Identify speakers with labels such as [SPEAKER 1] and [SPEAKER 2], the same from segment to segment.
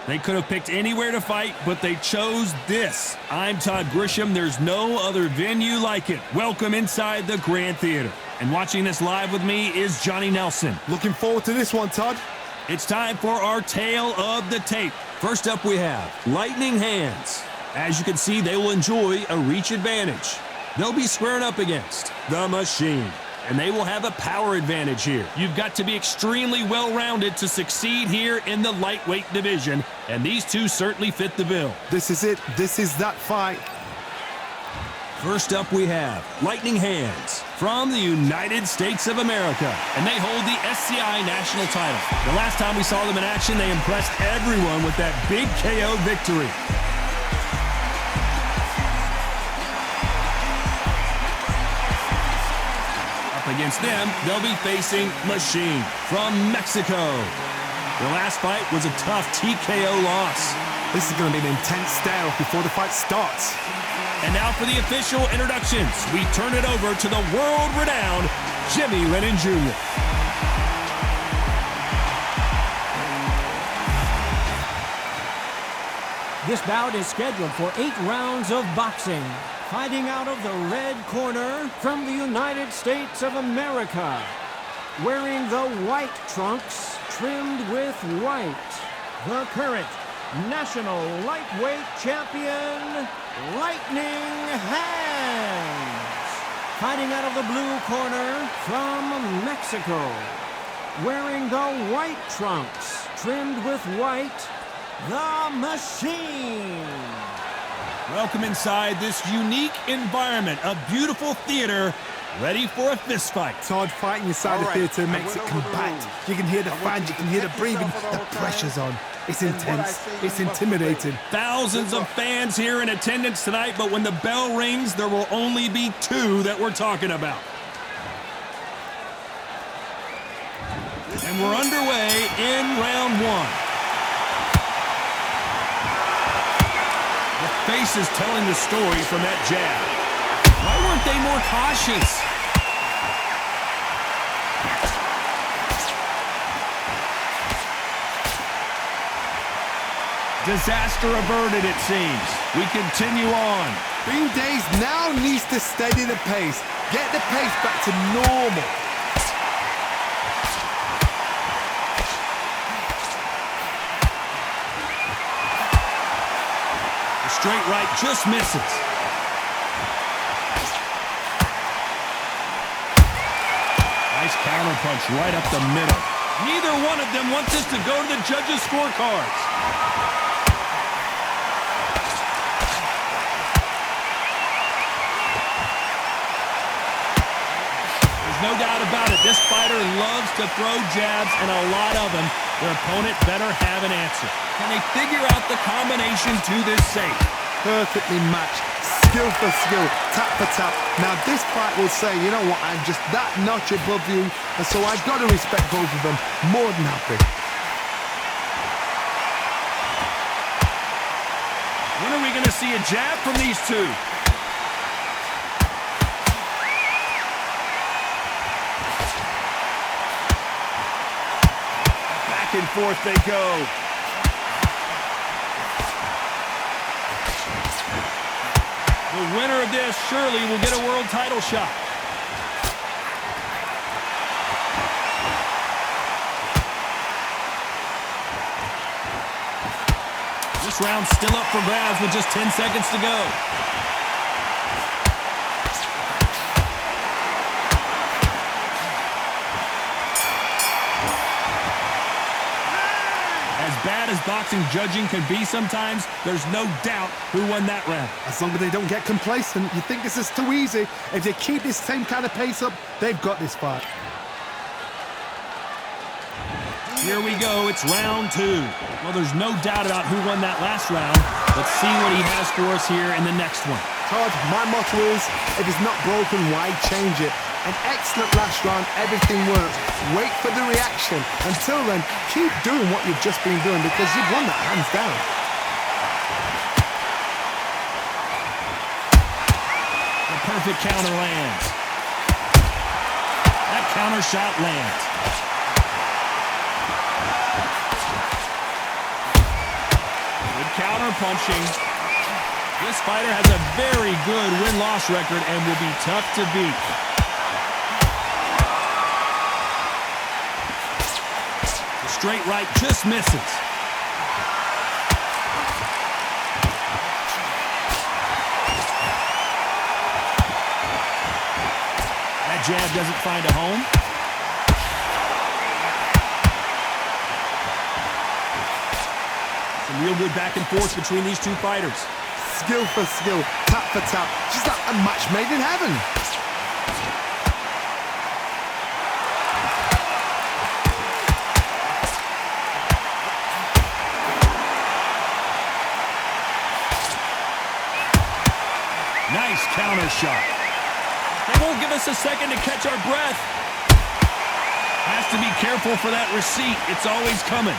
[SPEAKER 1] They could have picked anywhere to fight, but they chose this. I'm Todd Grisham. There's no other venue like it. Welcome inside the Grand Theater. And watching this live with me is Johnny Nelson.
[SPEAKER 2] Looking forward to this one, Todd.
[SPEAKER 1] It's time for our tale of the tape. First up, we have Lightning Hands. As you can see, they will enjoy a reach advantage. They'll be squaring up against the Machine, and they will have a power advantage here. You've got to be extremely well-rounded to succeed here in the lightweight division, and these two certainly fit the bill.
[SPEAKER 2] This is it. This is that fight.
[SPEAKER 1] First up, we have Lightning Hands from the United States of America, and they hold the SCI national title. The last time we saw them in action, they impressed everyone with that big KO victory. Against them, they'll be facing Machine from Mexico. Their last fight was a tough TKO loss.
[SPEAKER 2] This is going to be an intense stare-off before the fight starts.
[SPEAKER 1] And now for the official introductions, we turn it over to the world-renowned Jimmy Lennon Jr.
[SPEAKER 3] This bout is scheduled for 8 rounds of boxing. Fighting out of the red corner from the United States of America, wearing the white trunks trimmed with white, the current national lightweight champion, Lightning Hands. Fighting out of the blue corner from Mexico, wearing the white trunks trimmed with white, the Machine.
[SPEAKER 1] Welcome inside this unique environment, a beautiful theater, ready for a fist fight.
[SPEAKER 2] Todd, fighting inside the theater makes it compact. You can hear the fans, you can hear the breathing, the pressure's on. It's intense, it's intimidating.
[SPEAKER 1] Thousands of fans here in attendance tonight, but when the bell rings, there will only be 2 that we're talking about. And we're underway in round 1. Face is telling the story from that jab. Why weren't they more cautious? Disaster averted, it seems. We continue on.
[SPEAKER 2] Bean Days now needs to steady the pace. Get the pace back to normal.
[SPEAKER 1] Straight right just misses. Nice counter punch right up the middle. Neither one of them wants this to go to the judges' scorecards. There's no doubt about it. This fighter loves to throw jabs, and a lot of them. Their opponent better have an answer. Can they figure out the combination to this safe?
[SPEAKER 2] Perfectly matched, skill for skill, tap for tap. Now this fight will say, you know what, I'm just that notch above you, and so I've got to respect both of them more than happy.
[SPEAKER 1] When are we going to see a jab from these two? Back and forth they go. The winner of this surely will get a world title shot. This round's still up for grabs with just 10 seconds to go. As bad as boxing judging can be sometimes, there's no doubt who won that round.
[SPEAKER 2] As long as they don't get complacent, you think this is too easy. If they keep this same kind of pace up, they've got this fight.
[SPEAKER 1] Here we go, it's round 2. Well, there's no doubt about who won that last round. Let's see what he has for us here in the next one.
[SPEAKER 2] Todd, my motto is, if it's not broken, why change it? An excellent last round, everything works. Wait for the reaction. Until then, keep doing what you've just been doing because you've won that hands down.
[SPEAKER 1] The perfect counter lands. That counter shot lands. counter-punching. This fighter has a very good win-loss record and will be tough to beat. The straight right just misses. That jab doesn't find a home. Some real good back and forth between these two fighters.
[SPEAKER 2] Skill for skill, tap for tap, just like a match made in heaven.
[SPEAKER 1] Nice counter shot. They won't give us a second to catch our breath. Has to be careful for that receipt. It's always coming.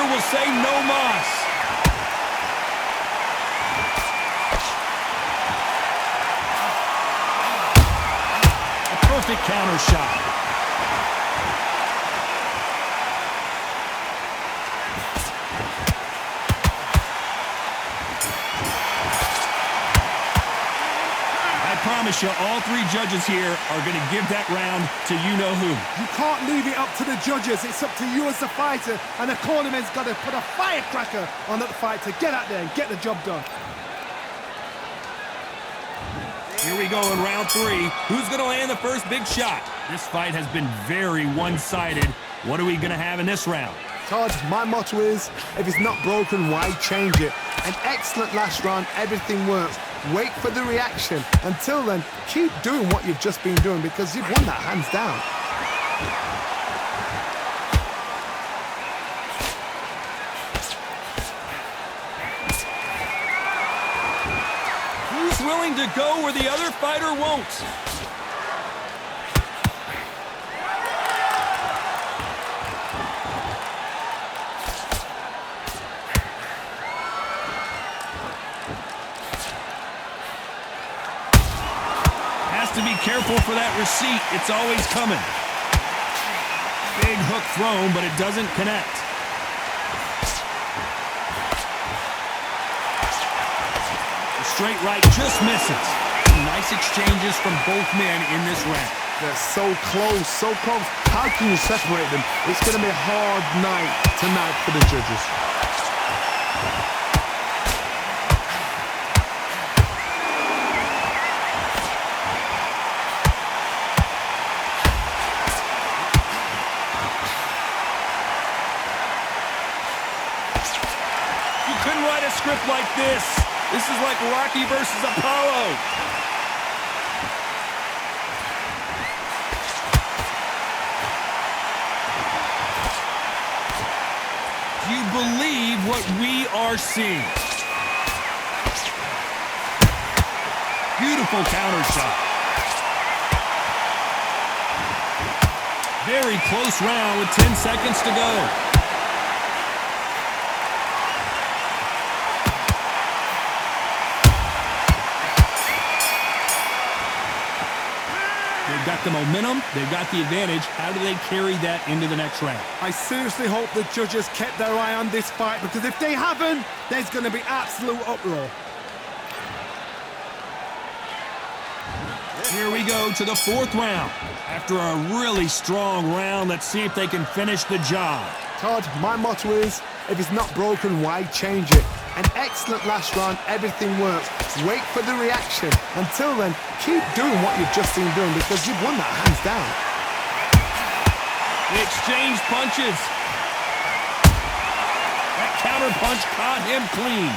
[SPEAKER 1] Will say no mas. A perfect counter shot. I promise you, all three judges here are going to give that round to you-know-who.
[SPEAKER 2] You can't leave it up to the judges. It's up to you as the fighter, and the cornerman's got to put a firecracker on that fight to get out there and get the job done.
[SPEAKER 1] Here we go in round three. Who's going to land the first big shot? This fight has been very one-sided. What are we going to have in this round?
[SPEAKER 2] Todd, my motto is, if it's not broken, why change it? An excellent last round, everything works. Wait for the reaction. Until then, keep doing what you've just been doing because you've won that hands down.
[SPEAKER 1] Who's willing to go where the other fighter won't? To be careful for that receipt. It's always coming. Big hook thrown, but it doesn't connect. The straight right just misses. Nice exchanges from both men in this round.
[SPEAKER 2] They're so close, so close. How can you separate them? It's going to be a hard night tonight for the judges.
[SPEAKER 1] Script like this. This is like Rocky versus Apollo. Do you believe what we are seeing? Beautiful counter shot. Very close round with 10 seconds to go. They've got the momentum, they've got the advantage. How do they carry that into the next round?
[SPEAKER 2] I seriously hope the judges kept their eye on this fight because if they haven't, there's going to be absolute uproar.
[SPEAKER 1] Here we go to the fourth round. After a really strong round, let's see if they can finish the job.
[SPEAKER 2] Todd, my motto is, if it's not broken, why change it? An excellent last round, everything works. Wait for the reaction. Until then, keep doing what you've just been doing because you've won that hands down.
[SPEAKER 1] They exchanged punches. That counter punch caught him clean.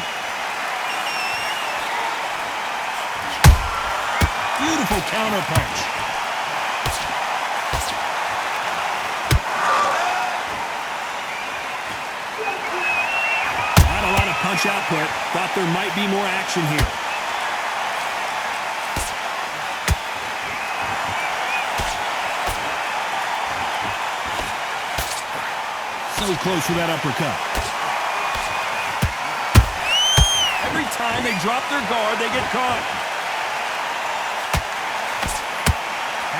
[SPEAKER 1] Beautiful counter punch. Not a lot of punch output. Thought there might be more action here. So close with that uppercut. Every time they drop their guard, they get caught.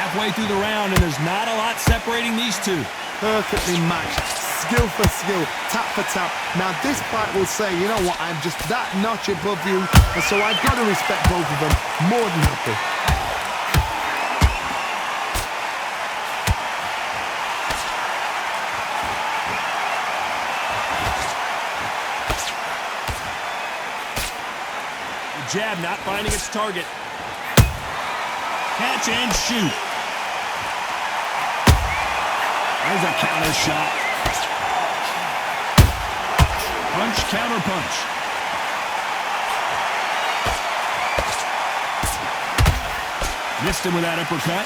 [SPEAKER 1] halfway through the round, and there's not a lot separating these two.
[SPEAKER 2] Perfectly matched, skill for skill, tap for tap. Now this fight will say, you know what, I'm just that notch above you, and so I've got to respect both of them more than happy.
[SPEAKER 1] Jab not finding its target. Catch and shoot. There's a counter shot. Punch, counter punch. Missed him with that uppercut.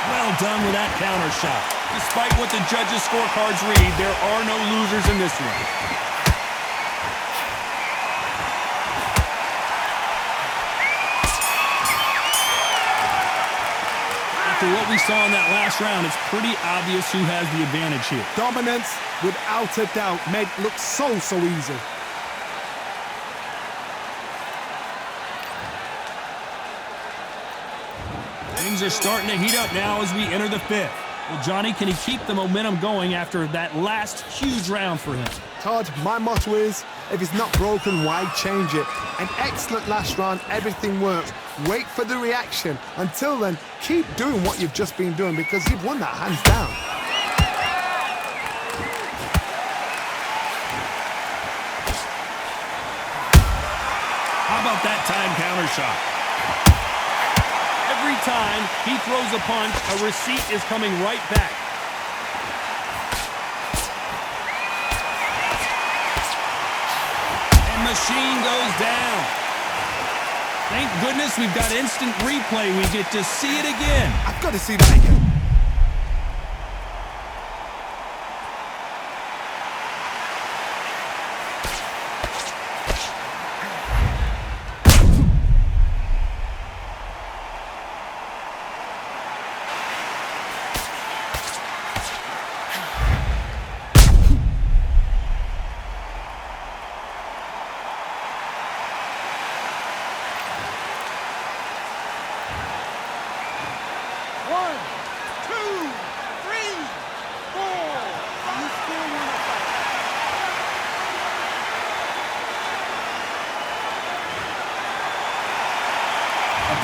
[SPEAKER 1] Well done with that counter shot. Despite what the judges' scorecards read, there are no losers in this one. After what we saw in that last round, it's pretty obvious who has the advantage here.
[SPEAKER 2] Dominance, without a doubt, made it look so easy.
[SPEAKER 1] Things are starting to heat up now as we enter the fifth. Well, Johnny, can he keep the momentum going after that last huge round for him?
[SPEAKER 2] Todd, my motto is, if it's not broken, why change it? An excellent last round, everything works. Wait for the reaction. Until then, keep doing what you've just been doing because you've won that hands down.
[SPEAKER 1] How about that time counter shot? Every time he throws a punch, a receipt is coming right back. And machine goes down. Thank goodness we've got instant replay. We get to see it again.
[SPEAKER 2] I've got to see that again.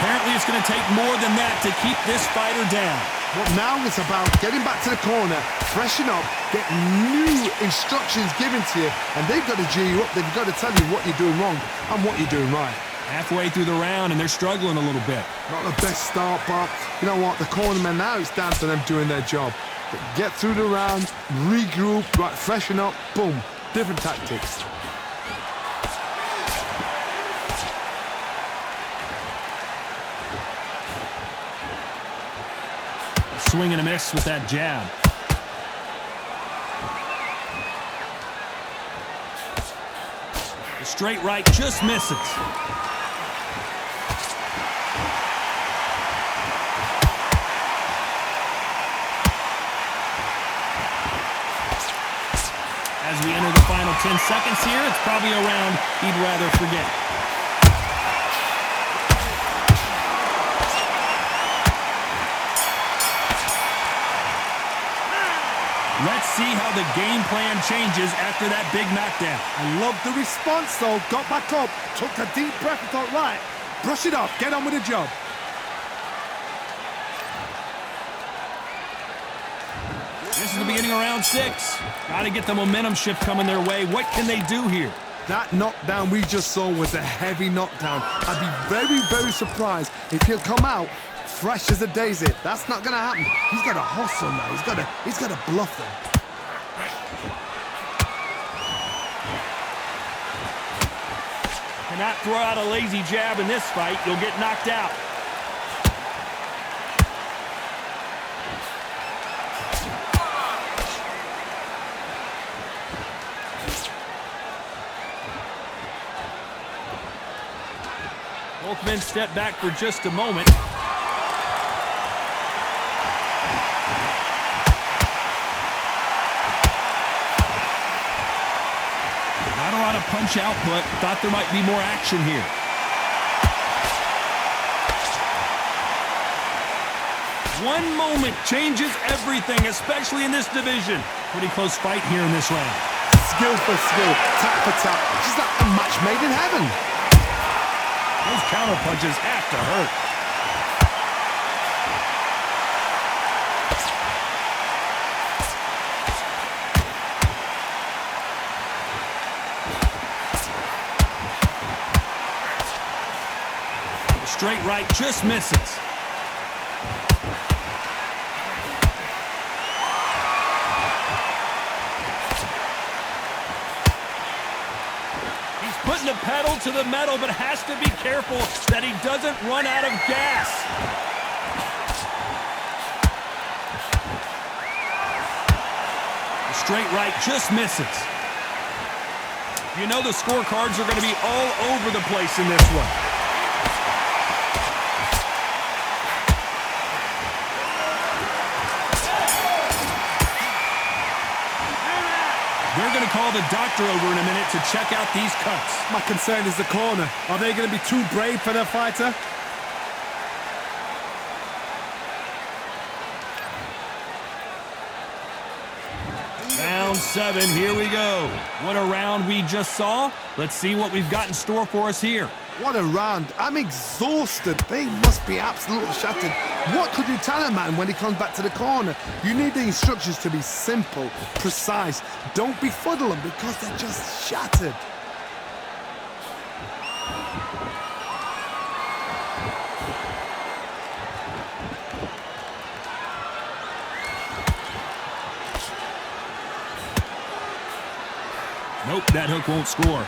[SPEAKER 1] Apparently it's going to take more than that to keep this fighter down.
[SPEAKER 2] Well, now it's about getting back to the corner, freshen up, get new instructions given to you, and they've got to G you up. They've got to tell you what you're doing wrong and what you're doing right.
[SPEAKER 1] Halfway through the round, and they're struggling a little bit.
[SPEAKER 2] Not the best start, but you know what? The cornermen now, it's down to them doing their job. Get through the round, regroup, right, freshen up, boom, different tactics.
[SPEAKER 1] Swing and a miss with that jab. The straight right just misses. As we enter the final 10 seconds here, it's probably a round he'd rather forget. Let's see how the game plan changes after that big knockdown.
[SPEAKER 2] I love the response, though. Got back up, took a deep breath and thought, right, brush it off, get on with the job.
[SPEAKER 1] This is the beginning of round 6. Got to get the momentum shift coming their way. What can they do here?
[SPEAKER 2] That knockdown we just saw was a heavy knockdown. I'd be very, very surprised if he'll come out fresh as a daisy. That's not going to happen. He's got to hustle now. He's got to bluff them.
[SPEAKER 1] Cannot throw out a lazy jab in this fight. You'll get knocked out. Both men step back for just a moment. Not a lot of punch output. Thought there might be more action here. One moment changes everything, especially in this division. Pretty close fight here in this round.
[SPEAKER 2] Skill for skill, tap for tap. Just like a match made in heaven.
[SPEAKER 1] Those counter punches have to hurt. The straight right just misses. Putting the pedal to the metal, but has to be careful that he doesn't run out of gas. The straight right just misses. You know the scorecards are going to be all over the place in this one. They're going to call the doctor over in a minute to check out these cuts.
[SPEAKER 2] My concern is the corner. Are they going to be too brave for their fighter?
[SPEAKER 1] Round 7, here we go. What a round we just saw. Let's see what we've got in store for us here.
[SPEAKER 2] What a round. I'm exhausted. They must be absolutely shattered. What could you tell a man when he comes back to the corner? You need the instructions to be simple, precise. Don't befuddle them because they're just shattered.
[SPEAKER 1] Nope, that hook won't score.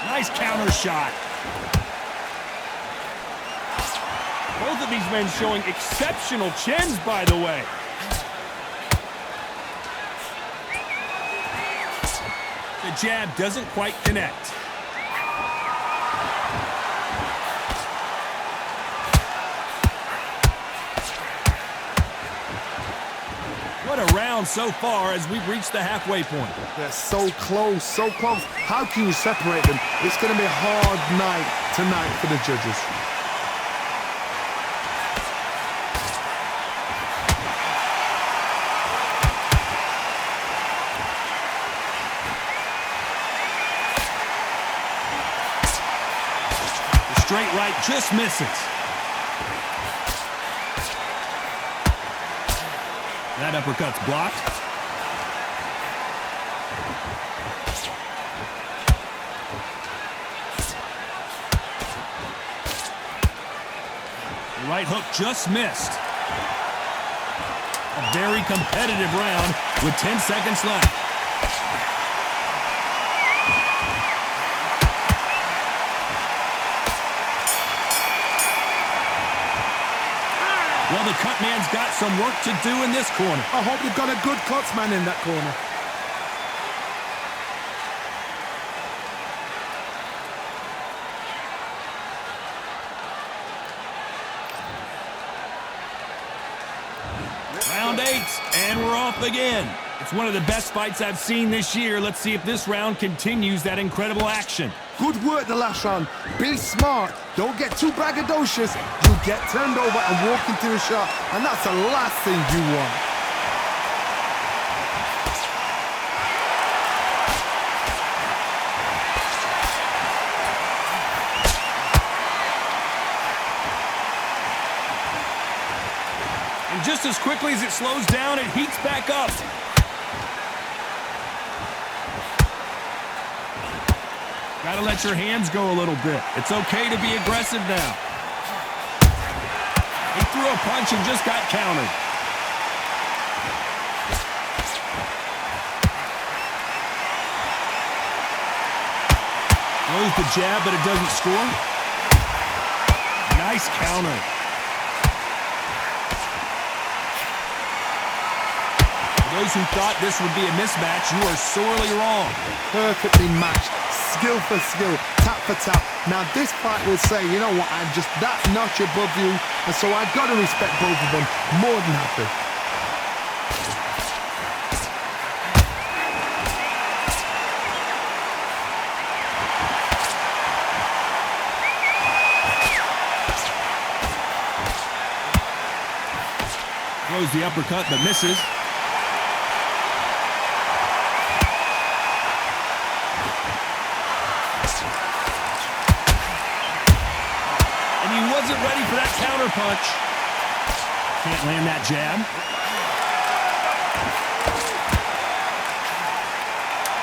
[SPEAKER 1] Nice counter shot. Both of these men showing exceptional chins, by the way. The jab doesn't quite connect. What a round so far as we've reached the halfway point.
[SPEAKER 2] They're so close, so close. How can you separate them? It's going to be a hard night tonight for the judges.
[SPEAKER 1] The straight right just misses. That uppercut's blocked. The right hook just missed. A very competitive round with 10 seconds left. Well, the cut man's got some work to do in this corner.
[SPEAKER 2] I hope you've got a good cuts man in that corner.
[SPEAKER 1] Round 8, and we're off again. It's one of the best fights I've seen this year. Let's see if this round continues that incredible action.
[SPEAKER 2] Good work the last round. Be smart. Don't get too braggadocious. You get turned over and walk into a shot, and that's the last thing you want.
[SPEAKER 1] And just as quickly as it slows down, it heats back up. Gotta let your hands go a little bit. It's okay to be aggressive now. He threw a punch and just got countered. Throws the jab, but it doesn't score. Nice counter. For those who thought this would be a mismatch, you are sorely wrong.
[SPEAKER 2] Perfectly matched. Skill for skill, tap for tap. Now this fight will say, you know what, I'm just that notch above you, and so I've got to respect both of them. More than happy.
[SPEAKER 1] throws the uppercut but misses. And he wasn't ready for that counter punch. Can't land that jab.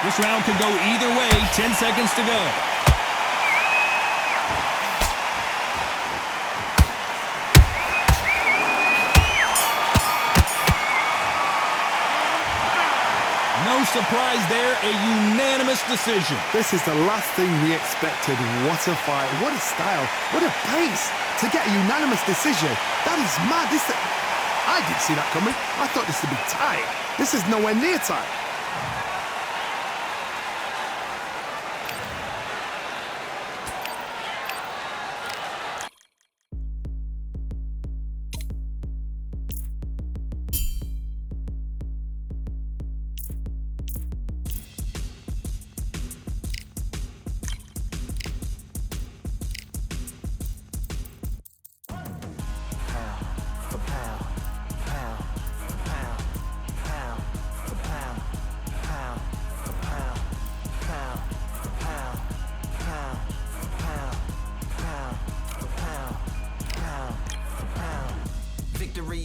[SPEAKER 1] This round could go either way. 10 seconds to go. No surprise there, a unanimous decision.
[SPEAKER 2] This is the last thing we expected. What a fight, what a style, what a pace. To get a unanimous decision, that is mad. I didn't see that coming. I thought this would be tight. This is nowhere near tight.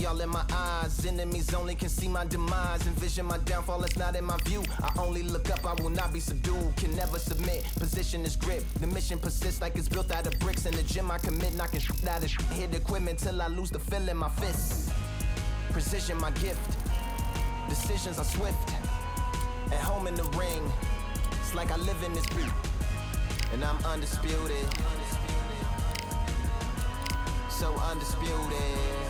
[SPEAKER 4] All in my eyes, enemies only can see my demise. Envision my downfall, it's not in my view. I only look up, I will not be subdued. Can never submit, position is grip. The mission persists like it's built out of bricks. In the gym I commit, knocking out of hit equipment till I lose the feel in my fists. Precision my gift, decisions are swift. At home in the ring, it's like I live in this beat. And I'm undisputed, so undisputed.